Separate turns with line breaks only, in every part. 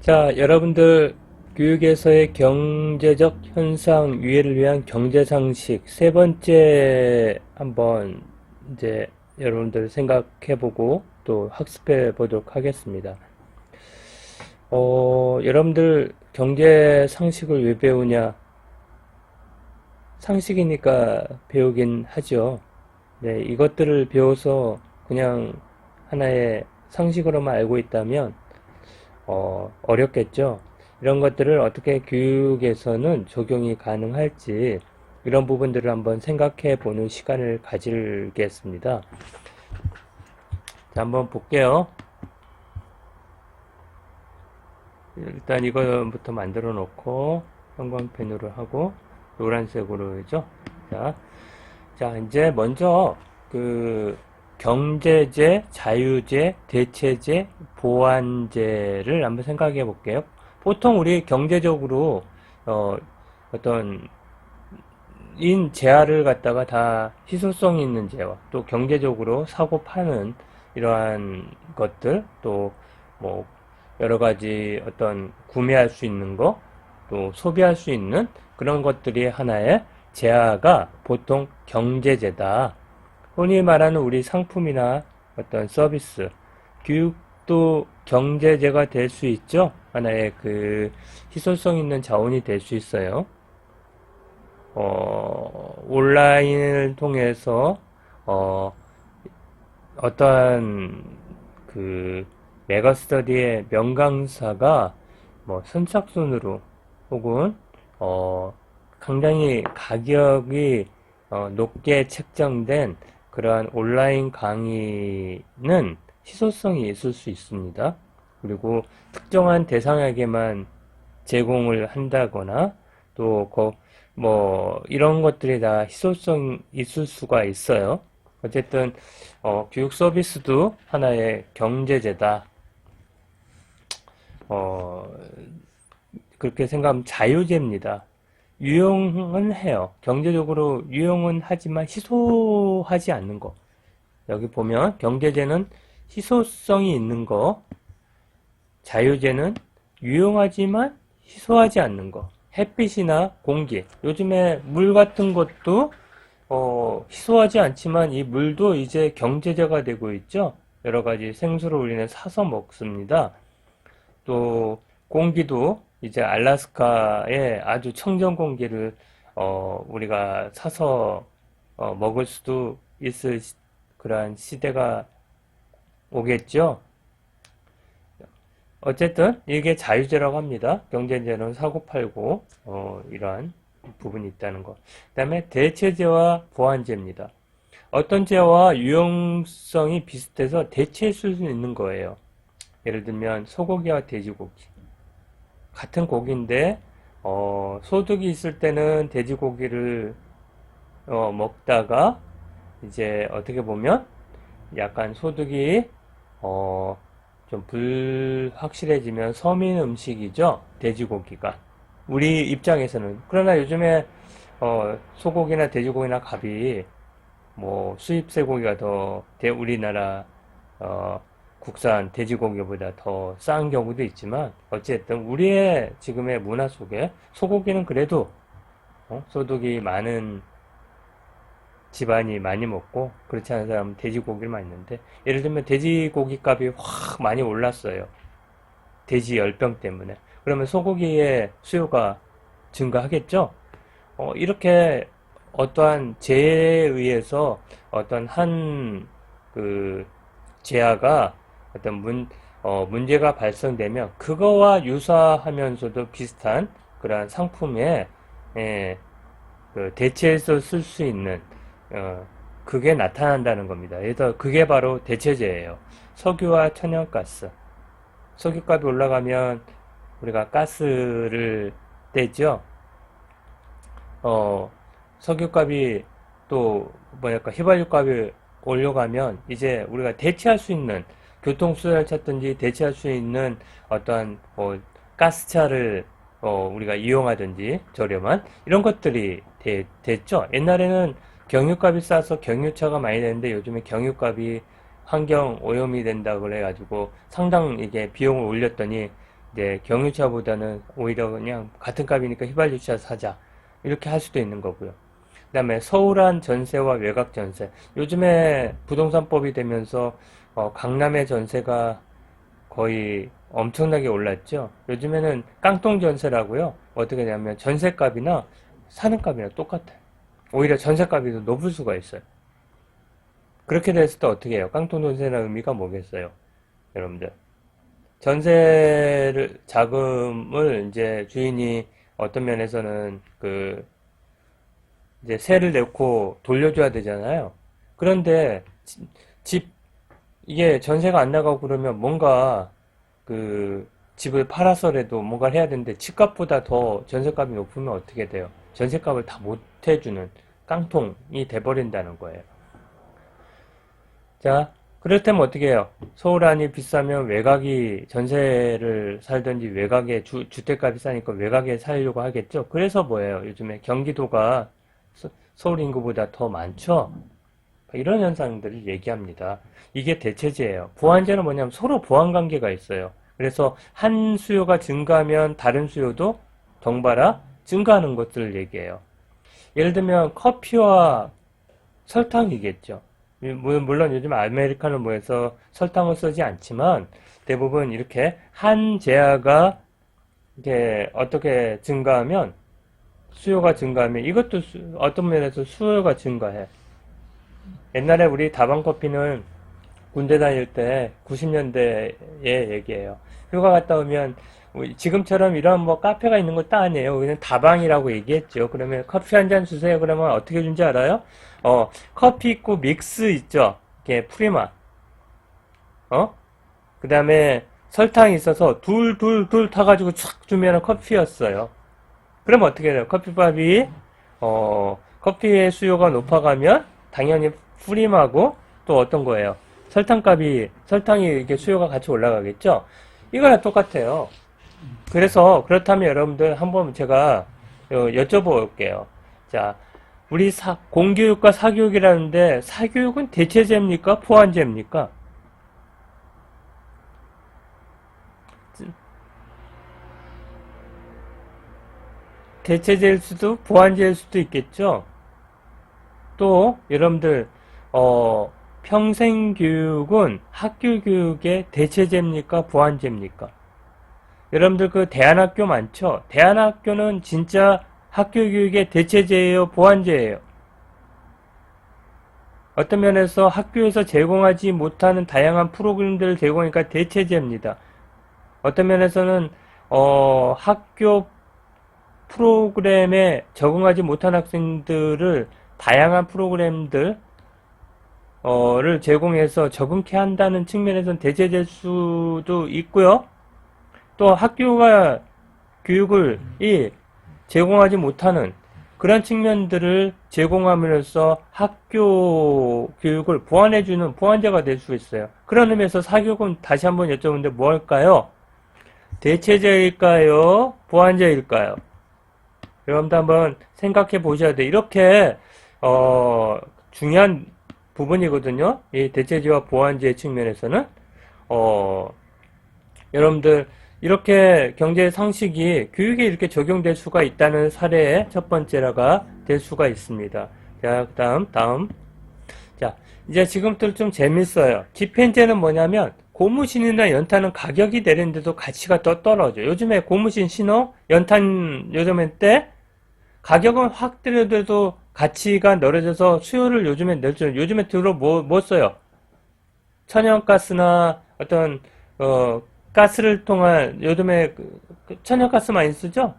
자, 여러분들 교육에서의 경제적 현상 유의를 위한 경제상식 세 번째 한번 이제 여러분들 생각해보고 또 학습해 보도록 하겠습니다. 여러분들 경제상식을 왜 배우냐? 상식이니까 배우긴 하죠. 네, 이것들을 배워서 그냥 하나의 상식으로만 알고 있다면 어렵겠죠. 이런 것들을 어떻게 교육에서는 적용이 가능할지 이런 부분들을 한번 생각해 보는 시간을 가지겠습니다. 자, 한번 볼게요. 일단 이거부터 만들어 놓고 형광펜으로 하고 노란색으로죠. 자, 이제 먼저 그 경제제, 자유제, 대체제, 보완제를 한번 생각해 볼게요. 보통 우리 경제적으로 어떤 재화를 갖다가 다 희소성 있는 재화, 또 경제적으로 사고 파는 이러한 것들, 또 뭐 여러 가지 어떤 구매할 수 있는 거, 또 소비할 수 있는 그런 것들이 하나의 재화가 보통 경제제다. 흔히 말하는 우리 상품이나 어떤 서비스, 교육도 경제제가 될 수 있죠. 하나의 그 희소성 있는 자원이 될 수 있어요. 온라인을 통해서 어, 어떠한 그 메가스터디의 명강사가 뭐 선착순으로 혹은 굉장히 가격이 높게 책정된 그러한 온라인 강의는 희소성이 있을 수 있습니다. 그리고 특정한 대상에게만 제공을 한다거나 또 뭐 이런 것들이 다 희소성 있을 수가 있어요. 어쨌든 교육 서비스도 하나의 경제제다. 어, 그렇게 생각하면 자유제입니다. 유용은 해요. 경제적으로 유용은 하지만 희소하지 않는 거. 여기 보면 경제제는 희소성이 있는 거, 자유제는 유용하지만 희소하지 않는 거. 햇빛이나 공기, 요즘에 물 같은 것도 희소하지 않지만 이 물도 이제 경제제가 되고 있죠. 여러 가지 생수를 우리는 사서 먹습니다. 또 공기도 이제 알래스카의 아주 청정 공기를 우리가 사서 먹을 수도 있을 그러한 시대가 오겠죠. 어쨌든 이게 자유제라고 합니다. 경제제는 사고팔고 이러한 부분이 있다는 것. 그 다음에 대체제와 보완제입니다. 어떤 제와 유용성이 비슷해서 대체할 수 있는 거예요. 예를 들면 소고기와 돼지고기 같은 고기인데 소득이 있을 때는 돼지고기를 먹다가 이제 어떻게 보면 약간 소득이 좀 불확실해지면 서민 음식이죠. 돼지고기가. 우리 입장에서는. 그러나 요즘에 소고기나 돼지고기나 값이 뭐 수입 쇠고기가 더 우리나라 국산 돼지고기보다 더 싼 경우도 있지만 어쨌든 우리의 지금의 문화 속에 소고기는 그래도 소득이 많은 집안이 많이 먹고 그렇지 않은 사람은 돼지고기를 많이 먹는데 예를 들면 돼지고기 값이 확 많이 올랐어요. 돼지 열병 때문에. 그러면 소고기의 수요가 증가하겠죠? 이렇게 어떠한 재해에 의해서 어떤 한 재해가 어떤 문제가 발생되면 그거와 유사하면서도 비슷한 그러한 상품에 대체해서 쓸 수 있는 그게 나타난다는 겁니다. 그래서 그게 바로 대체제예요. 석유와 천연가스. 석유값이 올라가면 우리가 가스를 떼죠. 석유값이 또 뭐랄까 휘발유값이 올려가면 이제 우리가 대체할 수 있는 교통수단을 찾든지 대체할 수 있는 어떤 뭐 가스차를 우리가 이용하든지 저렴한 이런 것들이 됐죠. 옛날에는 경유값이 싸서 경유차가 많이 되는데 요즘에 경유값이 환경 오염이 된다 그래가지고 상당 이게 비용을 올렸더니 이제 경유차보다는 오히려 그냥 같은 값이니까 휘발유차 사자. 이렇게 할 수도 있는 거고요. 그 다음에 서울한 전세와 외곽 전세. 요즘에 부동산법이 되면서 강남의 전세가 거의 엄청나게 올랐죠. 요즘에는 깡통 전세라고요. 어떻게 되냐면 전세값이나 사는 값이나 똑같아요. 오히려 전세값이 더 높을 수가 있어요. 그렇게 됐을 때 어떻게 해요? 깡통 전세라는 의미가 뭐겠어요? 여러분들. 전세를, 자금을 이제 주인이 어떤 면에서는 이제 세를 내고 돌려줘야 되잖아요. 그런데 집, 이게 전세가 안 나가고 그러면 뭔가 집을 팔아서라도 뭔가를 해야 되는데 집값보다 더 전세값이 높으면 어떻게 돼요? 전세값을 다 못 해주는 깡통이 돼버린다는 거예요. 자, 그렇다면 어떻게 해요? 서울 안이 비싸면 외곽이 전세를 살든지 외곽에 주택값이 싸니까 외곽에 살려고 하겠죠? 그래서 뭐예요? 요즘에 경기도가 서울 인구보다 더 많죠? 이런 현상들을 얘기합니다. 이게 대체제예요. 보완제는 뭐냐면 서로 보완 관계가 있어요. 그래서 한 수요가 증가하면 다른 수요도 덩달아 증가하는 것들을 얘기해요. 예를 들면 커피와 설탕이겠죠. 물론 요즘 아메리카노 뭐에서 설탕을 쓰지 않지만 대부분 이렇게 한 재화가 이렇게 어떻게 증가하면 수요가 증가하면 이것도 어떤 면에서 수요가 증가해. 옛날에 우리 다방커피는 군대 다닐 때 90년대의 얘기예요. 휴가 갔다 오면 지금처럼 이런 뭐 카페가 있는 것도 아니에요. 그냥 다방이라고 얘기했죠. 그러면 커피 한 잔 주세요. 그러면 어떻게 준지 알아요? 커피 있고 믹스 있죠. 이게 프리마. 그 다음에 설탕이 있어서 둘 타가지고 촥 주면 커피였어요. 그럼 어떻게 돼요? 커피값이 커피의 수요가 높아가면 당연히 프림하고 또 어떤 거예요? 설탕이 이렇게 수요가 같이 올라가겠죠? 이거랑 똑같아요. 그래서 그렇다면 여러분들 한번 제가 여쭤볼게요. 자, 우리 공교육과 사교육이라는데 사교육은 대체제입니까? 포환제입니까? 대체제일 수도 보완제일 수도 있겠죠. 또 여러분들 평생교육은 학교교육의 대체제입니까? 보완제입니까? 여러분들 그 대안학교 많죠? 대안학교는 진짜 학교교육의 대체제예요? 보완제예요? 어떤 면에서 학교에서 제공하지 못하는 다양한 프로그램들을 제공하니까 대체제입니다. 어떤 면에서는 학교 프로그램에 적응하지 못한 학생들을 다양한 프로그램들을 제공해서 적응케 한다는 측면에서는 대체될 수도 있고요. 또 학교가 교육을 제공하지 못하는 그런 측면들을 제공함으로써 학교 교육을 보완해주는 보완제가 될 수 있어요. 그런 의미에서 사교육은 다시 한번 여쭤보는데 뭘까요? 대체제일까요? 보완제일까요? 여러분도 한번 생각해 보셔야 돼요. 이렇게 중요한 부분이거든요. 이 대체제와 보완제 측면에서는 여러분들 이렇게 경제 상식이 교육에 이렇게 적용될 수가 있다는 사례의 첫 번째라가 될 수가 있습니다. 자, 다음. 자, 이제 지금부터 좀 재밌어요. 집행제는 뭐냐면 고무신이나 연탄은 가격이 내리는데도 가치가 더 떨어져. 요즘에 고무신 신어 연탄 요즘에 때 가격은 확 떨어져도 가치가 떨어져서 수요를 요즘에 늘죠. 요즘에 들어 뭐 써요? 천연가스나 어떤 가스를 통한 요즘에 천연가스 많이 쓰죠?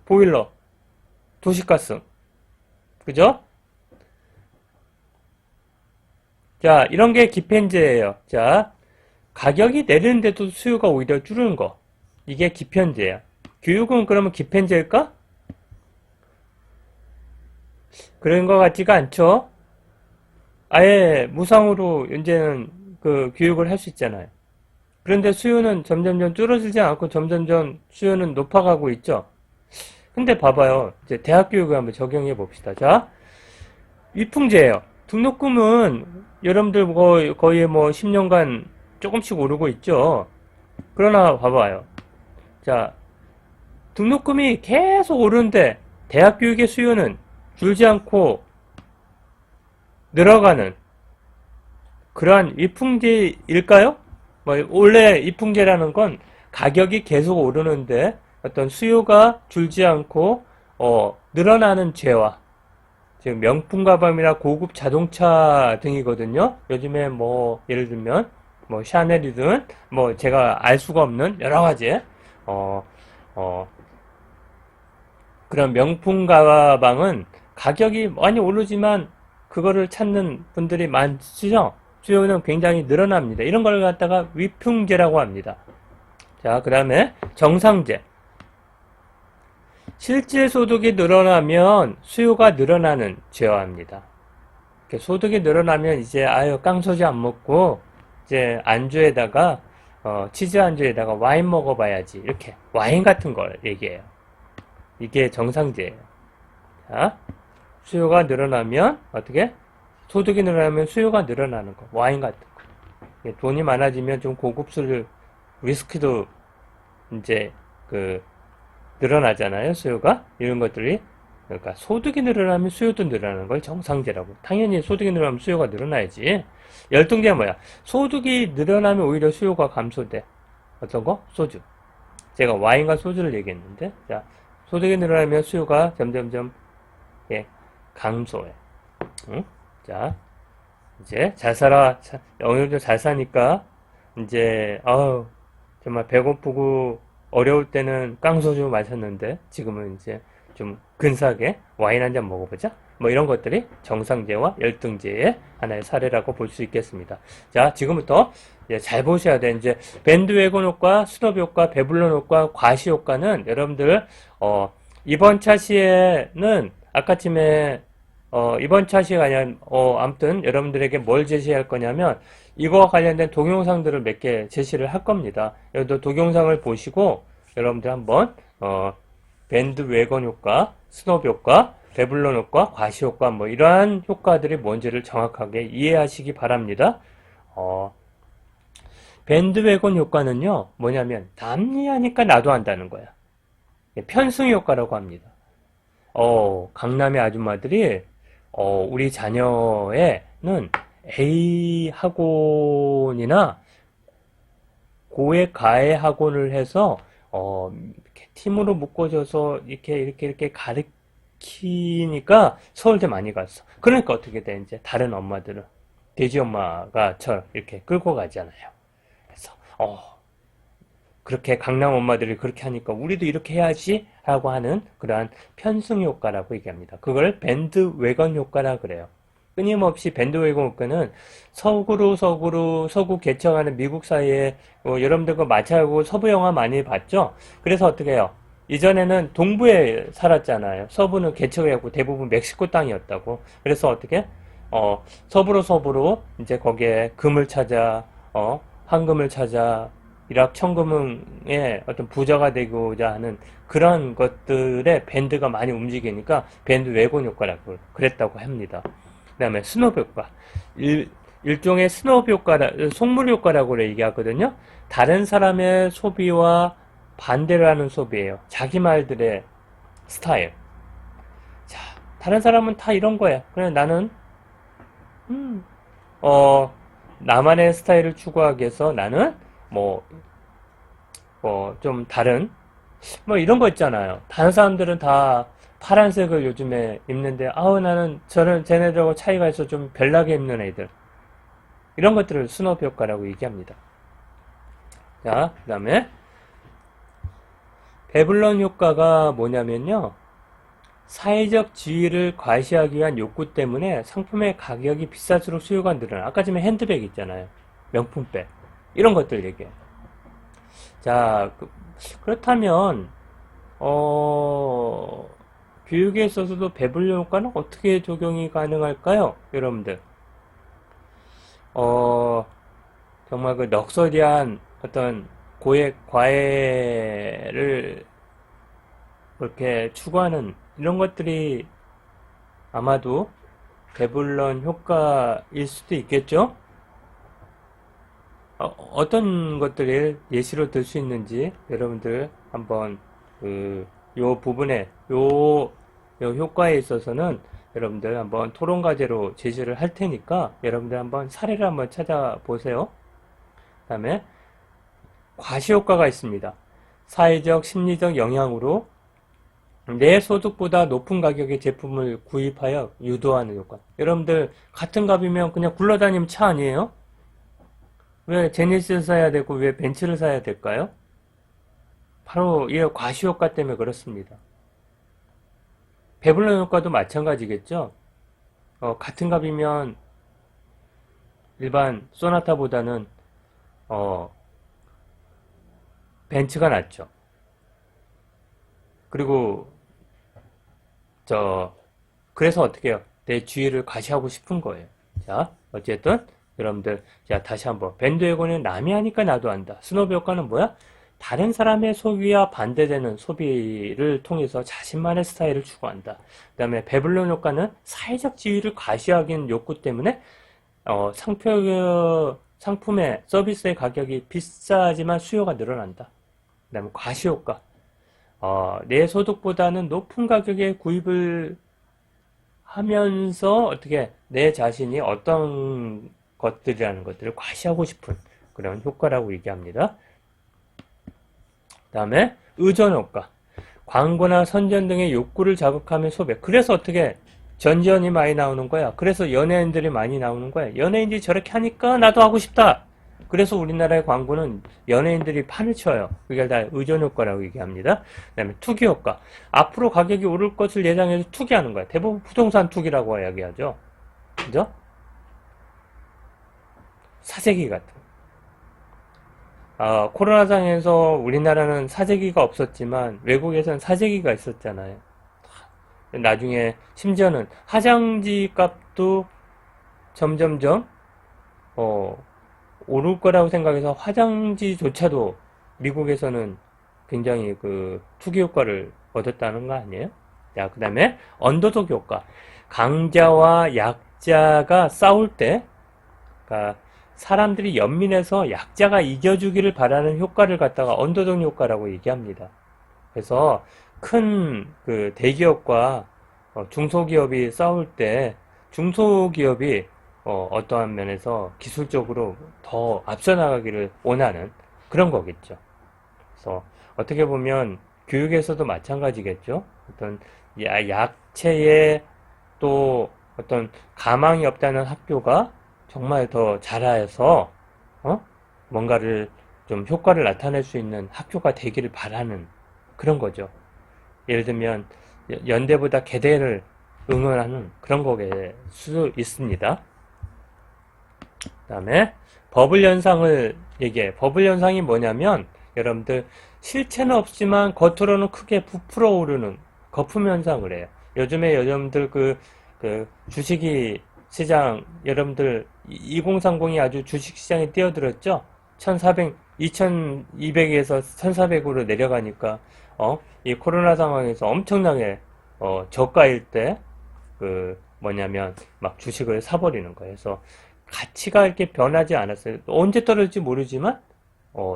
보일러, 도시가스, 그죠? 자, 이런 게 기편제예요. 자, 가격이 내리는데도 수요가 오히려 줄는 거. 이게 기편제야. 교육은 그러면 기편제일까? 그런 것 같지가 않죠? 아예 무상으로 이제는 교육을 할 수 있잖아요. 그런데 수요는 점점점 줄어들지 않고 점점점 수요는 높아가고 있죠? 근데 봐봐요. 이제 대학 교육을 한번 적용해 봅시다. 자, 위풍제예요. 등록금은 여러분들 거의 뭐 10년간 조금씩 오르고 있죠? 그러나 봐봐요. 자, 등록금이 계속 오르는데 대학 교육의 수요는 줄지 않고 늘어가는 그러한 위풍제일까요? 뭐 원래 위풍제라는 건 가격이 계속 오르는데 어떤 수요가 줄지 않고 늘어나는 재화, 즉 명품 가방이나 고급 자동차 등이거든요. 요즘에 뭐 예를 들면 뭐 샤넬이든 뭐 제가 알 수가 없는 여러 가지 어, 어, 그런 명품 가방은 가격이 많이 오르지만 그거를 찾는 분들이 많죠. 수요는 굉장히 늘어납니다. 이런 걸 갖다가 위풍제라고 합니다. 자, 그 다음에 정상제. 실질 소득이 늘어나면 수요가 늘어나는 제어입니다. 소득이 늘어나면 이제 아유 깡소주 안 먹고 이제 안주에다가 치즈 안주에다가 와인 먹어봐야지 이렇게 와인 같은 걸 얘기해요. 이게 정상제예요. 자, 수요가 늘어나면 어떻게? 소득이 늘어나면 수요가 늘어나는 거. 와인 같은 거. 돈이 많아지면 좀 고급 술, 위스키도 이제 늘어나잖아요. 수요가. 이런 것들이. 그러니까 소득이 늘어나면 수요도 늘어나는 걸 정상제라고. 당연히 소득이 늘어나면 수요가 늘어나야지. 열등제가 뭐야? 소득이 늘어나면 오히려 수요가 감소돼. 어떤 거? 소주. 제가 와인과 소주를 얘기했는데, 자, 소득이 늘어나면 수요가 점점점 감소해. 응? 자, 이제 잘 살아, 어느 정도 잘 사니까 이제 정말 배고프고 어려울 때는 깡소주 마셨는데 지금은 이제 좀 근사하게 와인 한 잔 먹어보자. 뭐 이런 것들이 정상제와 열등제의 하나의 사례라고 볼 수 있겠습니다. 자, 지금부터 이제 잘 보셔야 돼. 이제 밴드웨건 효과, 스노비 효과, 배불런 효과, 과시 효과는 여러분들 이번 차시에는 아까쯤에 이번 차시가 아니라 아무튼 여러분들에게 뭘 제시할 거냐면 이거와 관련된 동영상들을 몇 개 제시를 할 겁니다. 여러분들 동영상을 보시고 여러분들 한번 밴드웨건 효과, 스노비 효과, 배불런 효과, 과시 효과 뭐 이러한 효과들이 뭔지를 정확하게 이해하시기 바랍니다. 밴드웨건 효과는요 뭐냐면 남이 하니까 나도 한다는 거야. 편승 효과라고 합니다. 강남의 아줌마들이 우리 자녀에는 A 학원이나 고액 가해 학원을 해서 이렇게 팀으로 묶어줘서 이렇게 가르치니까 서울대 많이 갔어. 그러니까 어떻게 돼? 이제 다른 엄마들은 돼지 엄마가 이렇게 끌고 가잖아요. 그래서 그렇게 강남 엄마들이 그렇게 하니까 우리도 이렇게 해야지 라고 하는 그러한 편승 효과라고 얘기합니다. 그걸 밴드웨건 효과라 그래요. 끊임없이 밴드웨건 효과는 서구 개척하는 미국 사이에 여러분들 그 마차하고 서부 영화 많이 봤죠? 그래서 어떻게 해요? 이전에는 동부에 살았잖아요. 서부는 개척해갖고 대부분 멕시코 땅이었다고. 그래서 어떻게? 서부로 이제 거기에 금을 찾아, 황금을 찾아, 이락 천금의 어떤 부자가 되고자 하는 그런 것들의 밴드가 많이 움직이니까 밴드 웨건 효과라고 그랬다고 합니다. 그 다음에 스노브 효과. 일종의 스노브 효과라, 속물 효과라고 얘기하거든요. 다른 사람의 소비와 반대로 하는 소비예요. 자기 말들의 스타일. 자, 다른 사람은 다 이런 거야. 그냥 나는, 나만의 스타일을 추구하기 위해서 나는 좀 다른, 이런 거 있잖아요. 다른 사람들은 다 파란색을 요즘에 입는데, 나는 쟤네들하고 차이가 있어 좀 별나게 입는 애들. 이런 것들을 스노브 효과라고 얘기합니다. 자, 그 다음에, 배블런 효과가 뭐냐면요. 사회적 지위를 과시하기 위한 욕구 때문에 상품의 가격이 비쌀수록 수요가 늘어나. 아까 전에 핸드백 있잖아요. 명품백. 이런 것들 얘기해요. 자, 그렇다면, 교육에 있어서도 배불리 효과는 어떻게 적용이 가능할까요? 여러분들. 정말 그 럭셔리한 어떤 고액 과외를 그렇게 추구하는 이런 것들이 아마도 배불런 효과일 수도 있겠죠? 어떤 것들을 예시로 들 수 있는지 여러분들 한번 요 부분에 요 효과에 있어서는 여러분들 한번 토론 과제로 제시를 할 테니까 여러분들 한번 사례를 한번 찾아보세요. 그다음에 과시효과가 있습니다. 사회적, 심리적 영향으로 내 소득보다 높은 가격의 제품을 구입하여 유도하는 효과. 여러분들 같은 값이면 그냥 굴러다니면 차 아니에요? 왜 제네시스를 사야 되고 왜 벤츠를 사야 될까요? 바로 이 과시효과 때문에 그렇습니다. 배불러 효과도 마찬가지겠죠? 같은 값이면 일반 소나타보다는 벤츠가 낫죠. 그리고 그래서 어떻게 해요? 내 주의를 과시하고 싶은 거예요. 자, 어쨌든 여러분들 자 다시 한번 밴드웨건은 남이 하니까 나도 한다. 스노브 효과는 뭐야? 다른 사람의 소비와 반대되는 소비를 통해서 자신만의 스타일을 추구한다. 그 다음에 배블론 효과는 사회적 지위를 과시하기는 욕구 때문에 상품의 서비스의 가격이 비싸지만 수요가 늘어난다. 그 다음에 과시효과. 내 소득보다는 높은 가격에 구입을 하면서 어떻게 내 자신이 어떤 것들이라는 것들을 과시하고 싶은 그런 효과라고 얘기합니다. 그 다음에 의존효과. 광고나 선전 등의 욕구를 자극하며 소비. 그래서 어떻게 전지현이 많이 나오는 거야. 그래서 연예인들이 많이 나오는 거야. 연예인들이 저렇게 하니까 나도 하고 싶다. 그래서 우리나라의 광고는 연예인들이 판을 쳐요. 그게 다 의존효과라고 얘기합니다. 그 다음에 투기효과. 앞으로 가격이 오를 것을 예상해서 투기하는 거야. 대부분 부동산 투기라고 이야기하죠. 그죠? 사재기 같은 거. 코로나 상에서 우리나라는 사재기가 없었지만 외국에서는 사재기가 있었잖아요. 나중에 심지어는 화장지 값도 점점점 오를 거라고 생각해서 화장지조차도 미국에서는 굉장히 투기 효과를 얻었다는 거 아니에요? 자, 그 다음에 언더독 효과. 강자와 약자가 싸울 때, 그러니까 사람들이 연민해서 약자가 이겨주기를 바라는 효과를 갖다가 언더독 효과라고 얘기합니다. 그래서 큰 대기업과 중소기업이 싸울 때 중소기업이 어떠한 면에서 기술적으로 더 앞서 나가기를 원하는 그런 거겠죠. 그래서 어떻게 보면 교육에서도 마찬가지겠죠. 어떤 약체에 또 어떤 가망이 없다는 학교가 정말 더 잘해서 뭔가를 좀 효과를 나타낼 수 있는 학교가 되기를 바라는 그런 거죠. 예를 들면 연대보다 계대를 응원하는 그런 거일 수 있습니다. 그 다음에 버블 현상을 얘기해. 버블 현상이 뭐냐면 여러분들 실체는 없지만 겉으로는 크게 부풀어 오르는 거품 현상을 해요. 요즘에 여러분들 주식이 시장 여러분들 2030이 아주 주식시장에 뛰어들었죠. 2200에서 1400으로 내려가니까 이 코로나 상황에서 엄청나게 저가일 때 뭐냐면 막 주식을 사버리는 거예요. 그래서 가치가 이렇게 변하지 않았어요. 언제 떨어질지 모르지만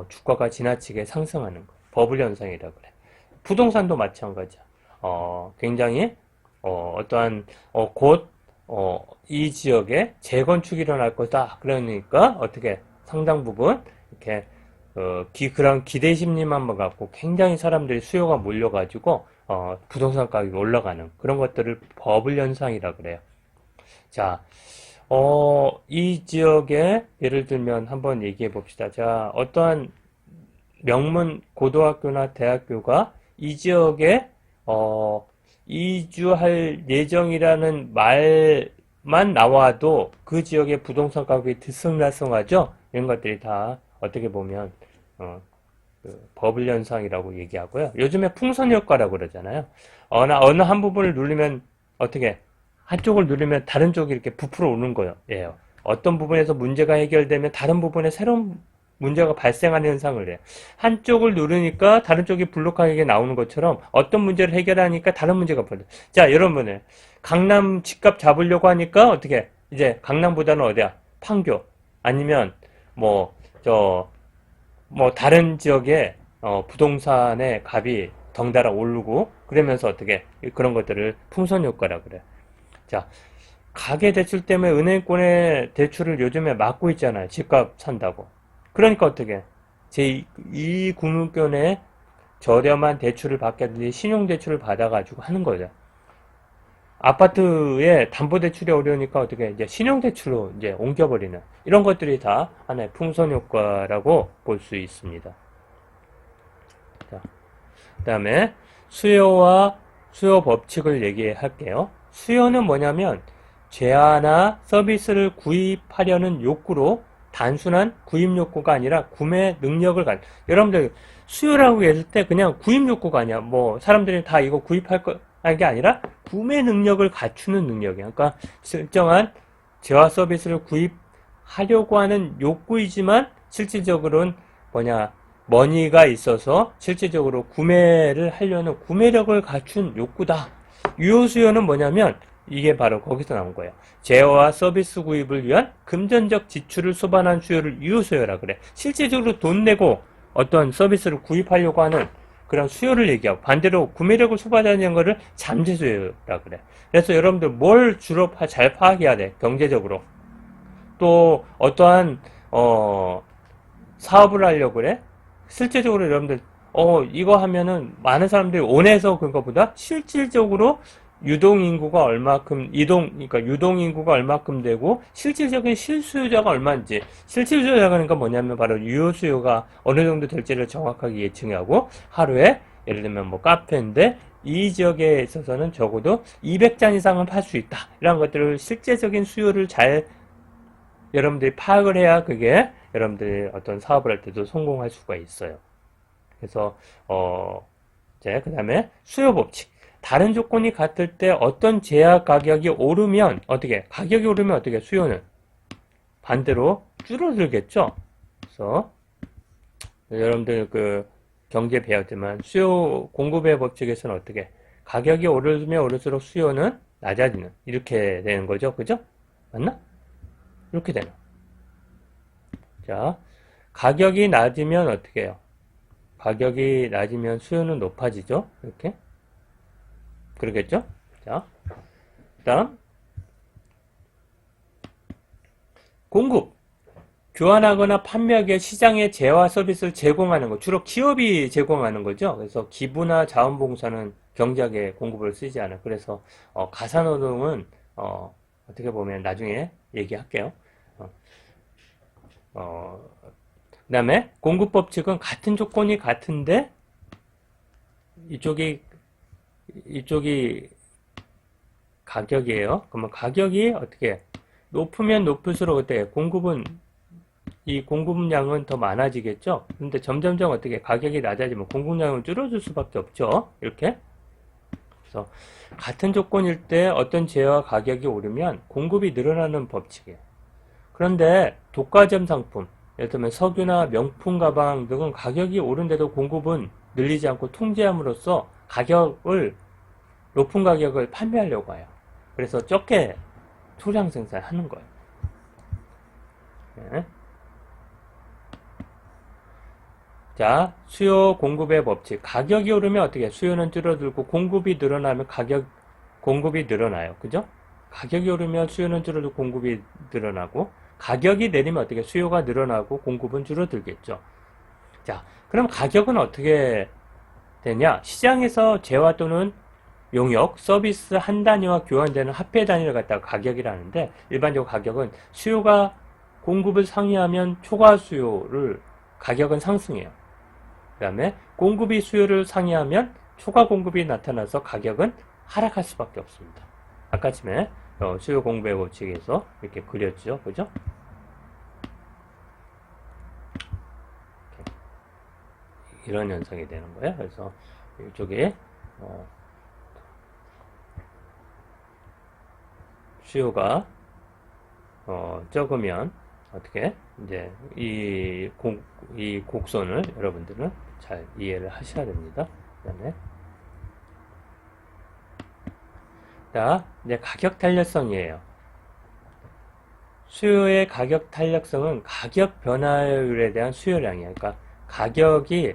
주가가 지나치게 상승하는 거예요. 버블 현상이라 그래. 부동산도 마찬가지야. 굉장히 어떠한 곧 이 지역에 재건축이 일어날 거다. 그러니까 어떻게 상당 부분 이렇게 그런 기대 심리만 갖고 굉장히 사람들이 수요가 몰려가지고 부동산 가격이 올라가는 그런 것들을 버블 현상이라 그래요. 자, 이 지역에 예를 들면 한번 얘기해 봅시다. 자, 어떠한 명문 고등학교나 대학교가 이 지역에 이주할 예정이라는 말만 나와도 그 지역의 부동산 가격이 들쑥날쑥하죠. 이런 것들이 다 어떻게 보면 버블 현상이라고 얘기하고요. 요즘에 풍선 효과라고 그러잖아요. 어느 한 부분을 누르면 어떻게 한쪽을 누르면 다른 쪽이 이렇게 부풀어 오는 거예요. 어떤 부분에서 문제가 해결되면 다른 부분에 새로운 문제가 발생하는 현상을 해요. 한쪽을 누르니까 다른 쪽이 블록하게 나오는 것처럼 어떤 문제를 해결하니까 다른 문제가 벌어져요. 자, 여러분들 강남 집값 잡으려고 하니까 어떻게 이제 강남보다는 어디야? 판교 아니면 뭐 뭐 다른 지역에 부동산의 값이 덩달아 오르고 그러면서 어떻게 그런 것들을 풍선 효과라 그래. 자, 가계 대출 때문에 은행권의 대출을 요즘에 막고 있잖아요. 집값 산다고. 그러니까 어떻게 이 금융권에 저렴한 대출을 받겠는지 신용대출을 받아가지고 하는 거죠. 아파트에 담보대출이 어려우니까 어떻게 이제 신용대출로 이제 옮겨버리는 이런 것들이 다 하나의 풍선 효과라고 볼 수 있습니다. 자, 그 다음에 수요와 수요 법칙을 얘기할게요. 수요는 뭐냐면 재화나 서비스를 구입하려는 욕구로 단순한 구입 욕구가 아니라 구매 능력을 여러분들 수요라고 했을 때 그냥 구입 욕구가 아니야. 뭐 사람들이 다 이거 구입할 거 하는 게 아니라 구매 능력을 갖추는 능력이야. 그러니까 일정한 재화 서비스를 구입하려고 하는 욕구이지만 실질적으로는 뭐냐 머니가 있어서 실질적으로 구매를 하려는 구매력을 갖춘 욕구다. 유효수요는 뭐냐면 이게 바로 거기서 나온 거예요. 재화와 서비스 구입을 위한 금전적 지출을 소반한 수요를 유효수요라 그래. 실질적으로 돈 내고 어떤 서비스를 구입하려고 하는 그런 수요를 얘기하고 반대로 구매력을 소비하는 거를 잠재수요라 그래. 그래서 여러분들 뭘 주로 잘 파악해야 돼. 경제적으로. 또 어떠한 사업을 하려고 그래. 실제적으로 여러분들 이거 하면은 많은 사람들이 원해서 그런 것보다 실질적으로 유동인구가 얼마큼 그러니까 유동인구가 얼마큼 되고 실질적인 실수요자가 얼마인지 실질수요자가 그러니까 뭐냐면 바로 유효수요가 어느 정도 될지를 정확하게 예측하고 하루에 예를 들면 뭐 카페인데 이 지역에 있어서는 적어도 200잔 이상은 팔 수 있다 이런 것들을 실제적인 수요를 잘 여러분들이 파악을 해야 그게 여러분들이 어떤 사업을 할 때도 성공할 수가 있어요. 그래서 이제 그 다음에 수요 법칙. 다른 조건이 같을 때 어떤 제약 가격이 오르면 가격이 오르면 어떻게 수요는 반대로 줄어들겠죠. 그래서 여러분들 그 경제 배웠지만 수요 공급의 법칙에서는 어떻게 가격이 오르면 오를수록 수요는 낮아지는 이렇게 되는 거죠. 그죠? 맞나? 이렇게 되는. 자, 가격이 낮으면 어떻게 해요? 가격이 낮으면 수요는 높아지죠. 이렇게. 그러겠죠? 자, 그 다음 공급. 교환하거나 판매하기 위해 시장에 재화 서비스를 제공하는 거. 주로 기업이 제공하는 거죠. 그래서 기부나 자원봉사는 경제학에 공급을 쓰지 않아요. 그래서 가사노동은 어떻게 보면 나중에 얘기할게요. 그 다음에 공급법칙은 같은 조건이 같은데 이쪽이 가격이에요. 그러면 가격이 어떻게 높으면 높을수록 어떻게 이 공급량은 더 많아지겠죠. 근데 점점점 어떻게 가격이 낮아지면 공급량은 줄어들 수밖에 없죠. 이렇게. 그래서 같은 조건일 때 어떤 재화 가격이 오르면 공급이 늘어나는 법칙이에요. 그런데 독과점 상품, 예를 들면 석유나 명품 가방 등은 가격이 오른데도 공급은 늘리지 않고 통제함으로써 높은 가격을 판매하려고 해요. 그래서 적게 소량 생산하는 거예요. 네. 자, 수요 공급의 법칙. 가격이 오르면 어떻게? 수요는 줄어들고 공급이 늘어나면 공급이 늘어나요. 그죠? 가격이 오르면 수요는 줄어들고 공급이 늘어나고 가격이 내리면 어떻게? 수요가 늘어나고 공급은 줄어들겠죠. 자, 그럼 가격은 어떻게 되냐? 시장에서 재화 또는 용역, 서비스 한 단위와 교환되는 화폐 단위를 갖다가 가격이라는데 일반적으로 가격은 수요가 공급을 상회하면 초과 수요를 가격은 상승해요. 그 다음에 공급이 수요를 상회하면 초과 공급이 나타나서 가격은 하락할 수밖에 없습니다. 아까쯤에 수요 공급의 법칙에서 이렇게 그렸죠. 그죠? 이런 현상이 되는 거예요. 그래서 이쪽에 수요가 적으면 어떻게 이제 이 곡선을 여러분들은 잘 이해를 하셔야 됩니다. 그다음에 자, 이제 가격 탄력성이에요. 수요의 가격 탄력성은 가격 변화율에 대한 수요량이야. 그러니까 가격이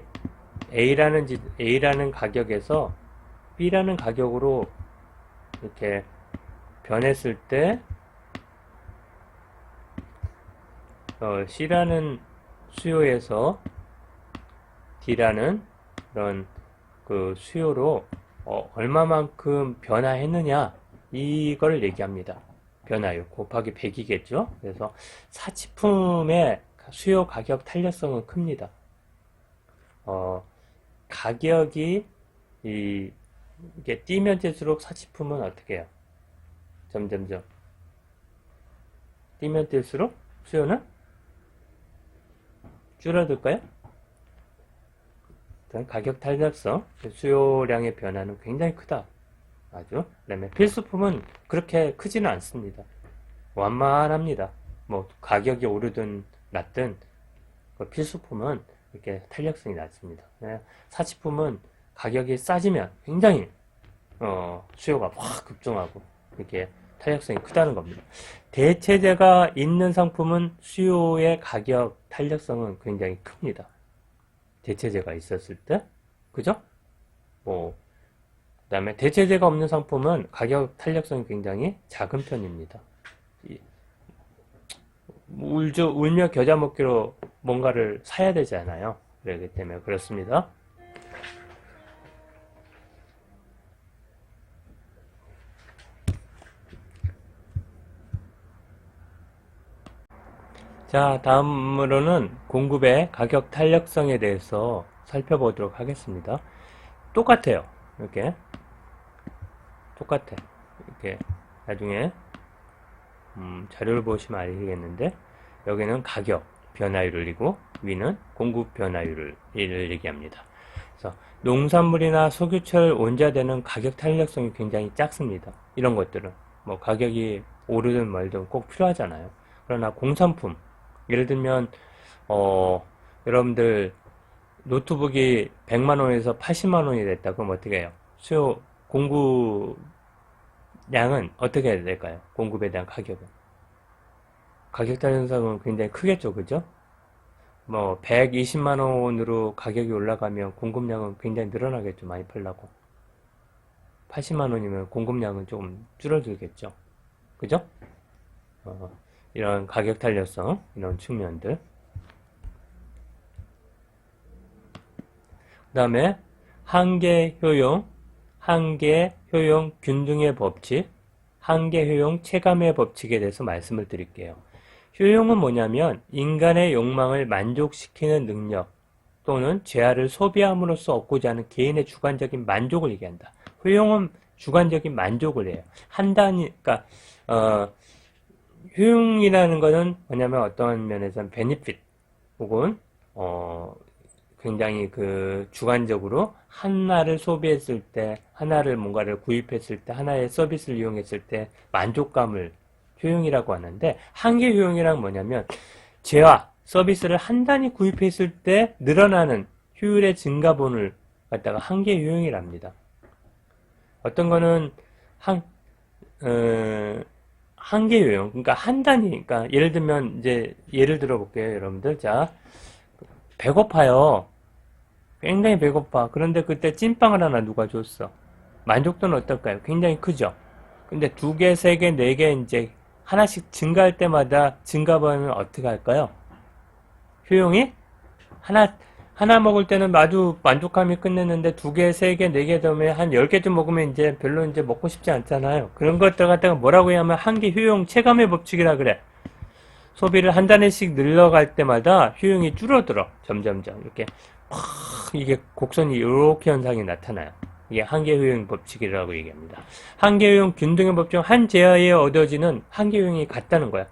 A라는 가격에서 B라는 가격으로 이렇게 변했을 때 C라는 수요에서 D라는 그런 그 수요로 얼마만큼 변화했느냐 이걸 얘기합니다. 변화율 곱하기 100이겠죠. 그래서 사치품의 수요 가격 탄력성은 큽니다. 가격이 이게 뛰면 뛸수록 사치품은 어떻게 해요? 점점점 뛰면 뛸수록 수요는 줄어들까요? 가격 탄력성, 수요량의 변화는 굉장히 크다. 아주. 그다음에 필수품은 그렇게 크지는 않습니다. 완만합니다. 뭐 가격이 오르든 낮든 그 필수품은 이렇게 탄력성이 낮습니다. 사치품은 가격이 싸지면 굉장히 수요가 확 급증하고 이렇게 탄력성이 크다는 겁니다. 대체재가 있는 상품은 수요의 가격 탄력성은 굉장히 큽니다. 대체재가 있었을 때, 그죠? 그 다음에 대체재가 없는 상품은 가격 탄력성이 굉장히 작은 편입니다. 울며 겨자 먹기로 뭔가를 사야 되잖아요. 그렇기 때문에 그렇습니다. 자, 다음으로는 공급의 가격 탄력성에 대해서 살펴보도록 하겠습니다. 똑같아요. 이렇게 똑같아. 이렇게 나중에 자료를 보시면 알겠는데 여기는 가격 변화율이고 위는 공급 변화율을 얘기합니다. 그래서 농산물이나 석유철 원자재는 가격 탄력성이 굉장히 작습니다. 이런 것들은 뭐 가격이 오르든 말든 꼭 필요하잖아요. 그러나 공산품 예를 들면 여러분들 노트북이 100만원에서 80만원이 됐다. 그럼 어떻게 해요? 수요 공급량은 어떻게 해야 될까요? 공급에 대한 가격은 가격 탄력성은 굉장히 크겠죠. 그죠? 뭐 120만원으로 가격이 올라가면 공급량은 굉장히 늘어나겠죠. 많이 팔라고 80만원이면 공급량은 조금 줄어들겠죠. 그죠? 이런 가격 탄력성, 이런 측면들. 그 다음에 한계 효용 균등의 법칙, 한계 효용 체감의 법칙에 대해서 말씀을 드릴게요. 효용은 뭐냐면 인간의 욕망을 만족시키는 능력 또는 재화를 소비함으로써 얻고자 하는 개인의 주관적인 만족을 얘기한다. 효용은 주관적인 만족을 해요. 그러니까 효용이라는 것은 뭐냐면 어떤 면에서는 베니핏 혹은 굉장히 그 주관적으로 하나를 소비했을 때, 하나를 뭔가를 구입했을 때, 하나의 서비스를 이용했을 때 만족감을 효용이라고 하는데 한계 효용이란 뭐냐면 재화, 서비스를 한 단위 구입했을 때 늘어나는 효율의 증가분을 갖다가 한계 효용이랍니다. 어떤 거는 한계 효용, 그러니까 한 단위, 그러니까 예를 들면 이제 예를 들어 볼게요, 여러분들. 자, 배고파요. 굉장히 배고파. 그런데 그때 찐빵을 하나 누가 줬어. 만족도는 어떨까요? 굉장히 크죠. 근데 2개, 3개, 4개 이제 하나씩 증가할 때마다 증가반은 어떻게 할까요? 효용이 하나 먹을 때는 아주 만족감이 끝냈는데 2개, 3개, 4개 되면 한 10개쯤 먹으면 이제 별로 이제 먹고 싶지 않잖아요. 그런 것들 갖다가 뭐라고 해야하면 한계 효용 체감의 법칙이라 그래. 소비를 한 단위씩 늘려갈 때마다 효용이 줄어들어. 점점점 이렇게 이게 곡선이 이렇게 현상이 나타나요. 이게 한계 효용 법칙이라고 얘기합니다. 한계 효용 균등의 법칙은 한 재화에 얻어지는 한계 효용이 같다는 거야.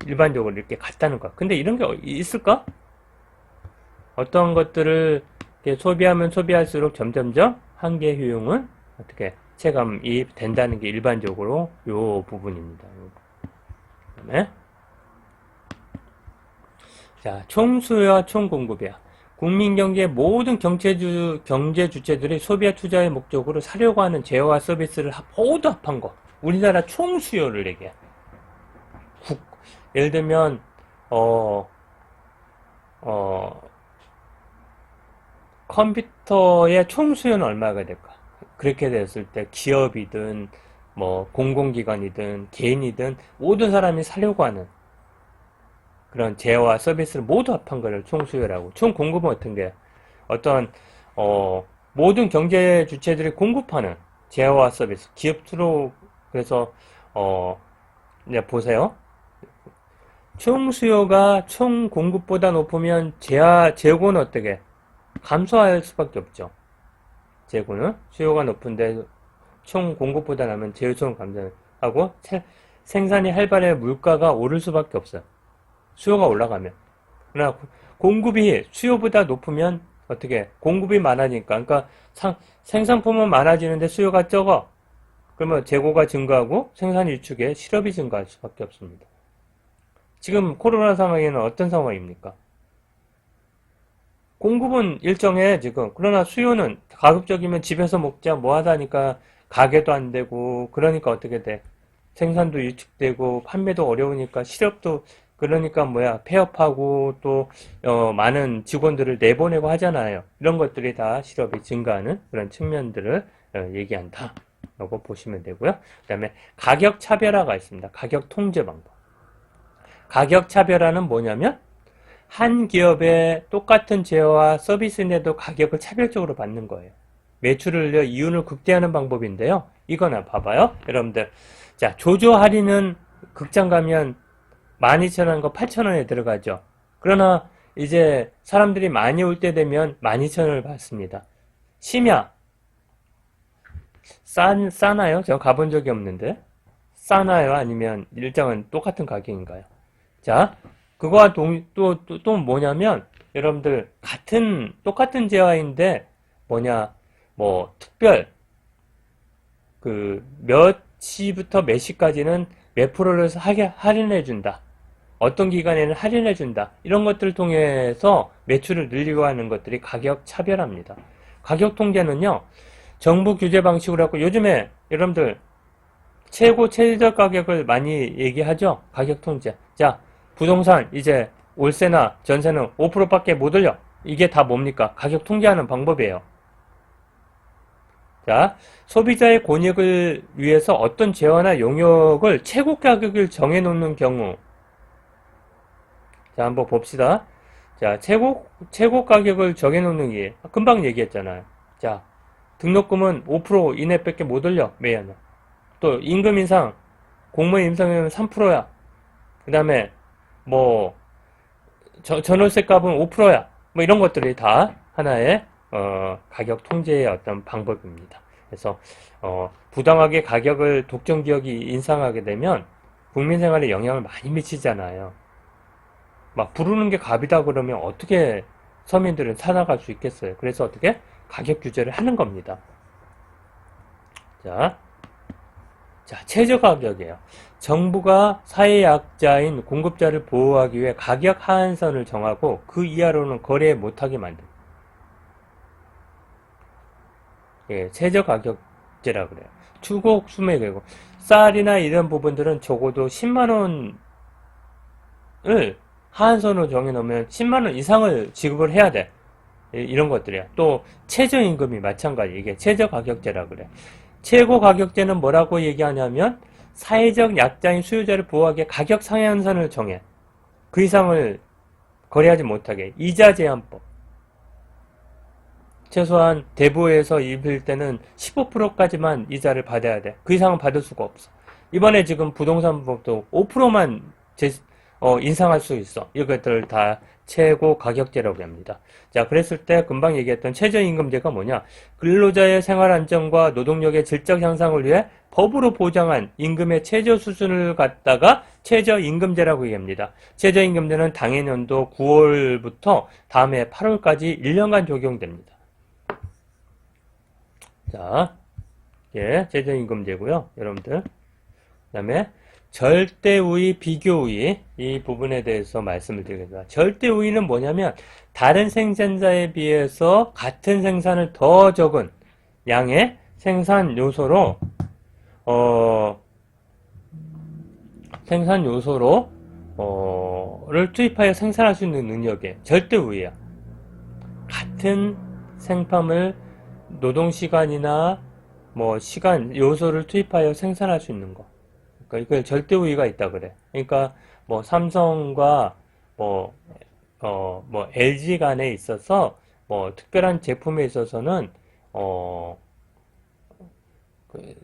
일반적으로 이렇게 같다는 거야. 근데 이런 게 있을까? 어떤 것들을 소비하면 소비할수록 점점점 한계 효용은 어떻게 체감이 된다는 게 일반적으로 요 부분입니다. 그다음에 자, 총수요와 총공급이야. 국민 경제의 모든 경제 주체들이 소비와 투자의 목적으로 사려고 하는 재화와 서비스를 모두 합한 거. 우리나라 총수요를 얘기해. 예를 들면 어, 어, 컴퓨터의 총 수요는 얼마가 될까? 그렇게 됐을 때 기업이든 뭐 공공기관이든 개인이든 모든 사람이 사려고 하는 그런 제어와 서비스를 모두 합한 거를 총 수요라고. 총 공급은 어떤 게 어떤 모든 경제 주체들이 공급하는 제어와 서비스 기업 수로. 그래서 어 이제 보세요. 총 수요가 총 공급보다 높으면 재고는 어떻게 감소할 수밖에 없죠. 재고는 수요가 높은데 총 공급보다 나면 제휴소는 감소하고 생산이 활발해 물가가 오를 수밖에 없어요. 수요가 올라가면. 그러나 공급이 수요보다 높으면 어떻게 공급이 많아지니까 그러니까 생산품은 많아지는데 수요가 적어. 그러면 재고가 증가하고 생산 위축에 실업이 증가할 수밖에 없습니다. 지금 코로나 상황에는 어떤 상황입니까? 공급은 일정해 지금. 그러나 수요는 가급적이면 집에서 먹자 뭐 하다니까 가게도 안 되고 그러니까 어떻게 돼? 생산도 위축되고 판매도 어려우니까 실업도 그러니까 뭐야 폐업하고 또 많은 직원들을 내보내고 하잖아요. 이런 것들이 다 실업이 증가하는 그런 측면들을 얘기한다 라고 보시면 되고요. 그 다음에 가격 차별화가 있습니다. 가격 통제 방법. 가격 차별화는 뭐냐면 한 기업의 똑같은 제어와 서비스인데도 가격을 차별적으로 받는 거예요. 매출을 늘려 이윤을 극대화하는 방법인데요. 이거나 봐봐요. 여러분들. 자, 조조 할인은 극장 가면 12,000원과 8,000원에 들어가죠. 그러나 이제 사람들이 많이 올 때 되면 12,000원을 받습니다. 심야. 싸나요? 제가 가본 적이 없는데. 싸나요? 아니면 일정은 똑같은 가격인가요? 자, 그거와 또 뭐냐면, 여러분들, 똑같은 재화인데, 특별, 몇 시부터 몇 시까지는 몇 프로를 할인해준다. 어떤 기간에는 할인해준다. 이런 것들을 통해서 매출을 늘리고 하는 것들이 가격 차별화입니다. 가격 통제는요, 정부 규제 방식으로 하고, 요즘에 여러분들, 최저 가격을 많이 얘기하죠? 가격 통제. 자, 부동산 이제 월세나 전세는 5%밖에 못 올려. 이게 다 뭡니까? 가격 통제하는 방법이에요. 자, 소비자의 권익을 위해서 어떤 재화나 용역을 최고 가격을 정해놓는 경우. 자, 한번 봅시다. 자, 최고 가격을 정해놓는 게 금방 얘기했잖아요. 자, 등록금은 5% 이내밖에 못 올려. 매년. 또 임금 인상, 공무원 임상이면 3%야. 그 다음에 뭐 전월세 값은 5%야. 뭐 이런 것들이 다 하나의 가격 통제의 어떤 방법입니다. 그래서 부당하게 가격을 독점 기업이 인상하게 되면 국민 생활에 영향을 많이 미치잖아요. 막 부르는 게 값이다 그러면 어떻게 서민들은 살아갈 수 있겠어요. 그래서 어떻게 가격 규제를 하는 겁니다. 자, 최저가격이에요. 정부가 사회약자인 공급자를 보호하기 위해 가격 하한선을 정하고 그 이하로는 거래 못하게 만듭니다. 예, 최저가격제라 그래요. 추곡 수매되고 쌀이나 이런 부분들은 적어도 10만원을 하한선으로 정해놓으면 10만원 이상을 지급을 해야 돼. 이런 것들이야. 또 최저임금이 마찬가지. 이게 최저가격제라 그래. 최고 가격제는 뭐라고 얘기하냐면 사회적 약자인 수요자를 보호하기 위해 가격 상한선을 정해. 그 이상을 거래하지 못하게. 이자 제한법. 최소한 대부에서 입을 때는 15%까지만 이자를 받아야 돼. 그 이상은 받을 수가 없어. 이번에 지금 부동산법도 5%만 인상할 수 있어. 이것들 다 최고 가격제라고 합니다. 자, 그랬을 때 금방 얘기했던 최저임금제가 뭐냐? 근로자의 생활 안정과 노동력의 질적 향상을 위해 법으로 보장한 임금의 최저 수준을 갖다가 최저임금제라고 얘기합니다. 최저임금제는 당해년도 9월부터 다음해 8월까지 1년간 적용됩니다. 자, 예, 최저임금제고요, 여러분들. 그 다음에 절대우위, 비교우위 이 부분에 대해서 말씀을 드리겠습니다. 절대우위는 뭐냐면 다른 생산자에 비해서 같은 생산을 더 적은 양의 생산 요소로 를 투입하여 생산할 수 있는 능력에 절대 우위야. 같은 생팜을 노동시간이나 뭐 시간 요소를 투입하여 생산할 수 있는 거. 그러니까 이걸 절대 우위가 있다 그래. 그러니까 뭐 삼성과 뭐 LG 간에 있어서 뭐 특별한 제품에 있어서는 어, 그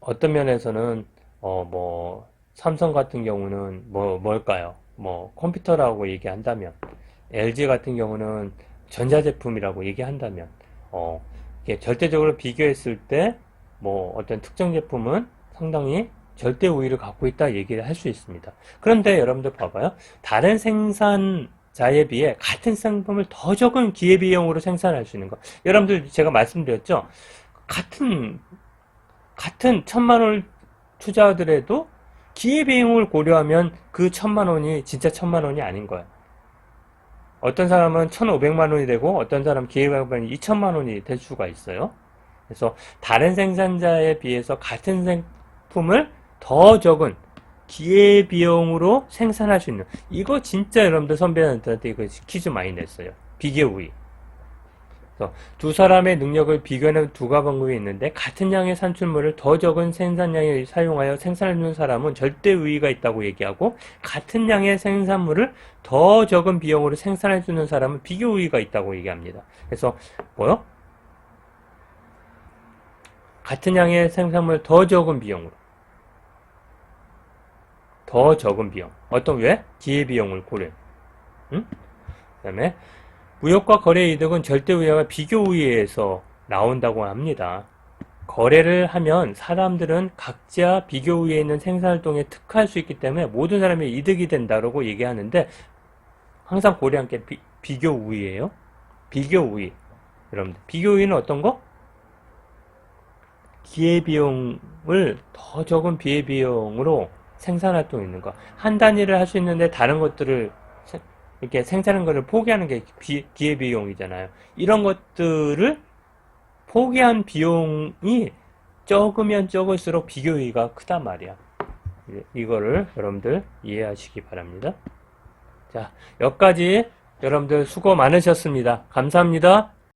어떤 면에서는 뭐 삼성 같은 경우는 뭘까요? 뭐 컴퓨터라고 얘기한다면 LG 같은 경우는 전자제품이라고 얘기한다면 이게 절대적으로 비교했을 때 뭐 어떤 특정 제품은 상당히 절대 우위를 갖고 있다 얘기를 할 수 있습니다. 그런데 여러분들 봐봐요. 다른 생산자에 비해 같은 상품을 더 적은 기회비용으로 생산할 수 있는 거. 여러분들 제가 말씀드렸죠. 같은 1,000만 원을 투자하더라도 기회비용을 고려하면 그 1,000만 원이 진짜 1,000만 원이 아닌 거예요. 어떤 사람은 1,500만 원이 되고 어떤 사람은 기회비용이 2,000만 원이 될 수가 있어요. 그래서 다른 생산자에 비해서 같은 생품을 더 적은 기회비용으로 생산할 수 있는 이거 진짜 여러분들 선배한테 이거 퀴즈 많이 냈어요. 비교 우위. 두 사람의 능력을 비교하는 두 방법이 있는데 같은 양의 산출물을 더 적은 생산량에 사용하여 생산하는 사람은 절대 우위가 있다고 얘기하고 같은 양의 생산물을 더 적은 비용으로 생산할 수 있는 사람은 비교 우위가 있다고 얘기합니다. 그래서 뭐요? 같은 양의 생산물 더 적은 비용으로 더 적은 비용 어떤 왜? 기회비용을 고려. 응? 그 다음에 무역과 거래 이득은 절대 우위와 비교 우위에서 나온다고 합니다. 거래를 하면 사람들은 각자 비교 우위에 있는 생산활동에 특화할 수 있기 때문에 모든 사람이 이득이 된다고 얘기하는데 항상 고려한 게 비교 우위예요. 비교 우위. 여러분들 비교 우위는 어떤 거? 기회비용을 더 적은 기회비용으로 생산활동 있는 거. 한 단위를 할 수 있는데 다른 것들을 이렇게 생산하는 것을 포기하는 게 기회비용이잖아요. 이런 것들을 포기한 비용이 적으면 적을수록 비교의가 크단 말이야. 이거를 여러분들 이해하시기 바랍니다. 자, 여기까지 여러분들 수고 많으셨습니다. 감사합니다.